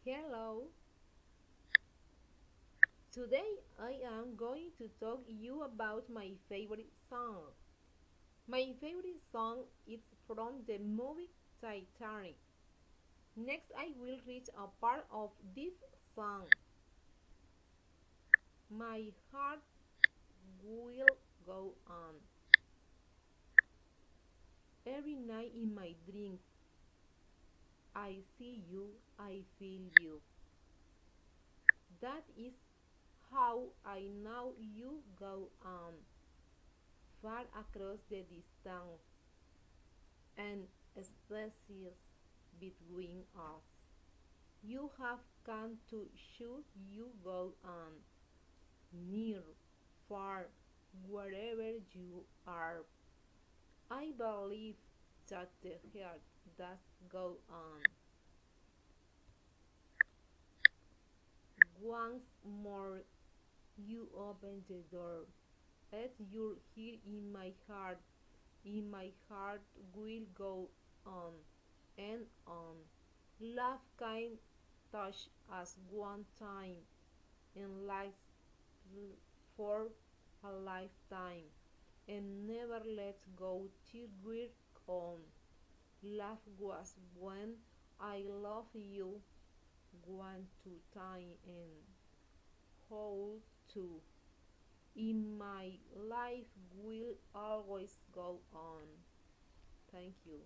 Hello. Today I am going to talk you about my favorite song. My favorite song is from the movie Titanic. Next I will read a part of this song. My heart will go on. Every night in my dreams I see you, I feel you. That is how I know you go on, far across the distance and spaces between us. You have come to should you go on, near, far, wherever you are. I believe that the heart does go on. Once more you open the door, and you're here in my heart will go on and on. Love can touch us one time and lasts for a lifetime and never let go till we're on. Love was when I love you one to time and hold to. In my life will always go on. Thank you.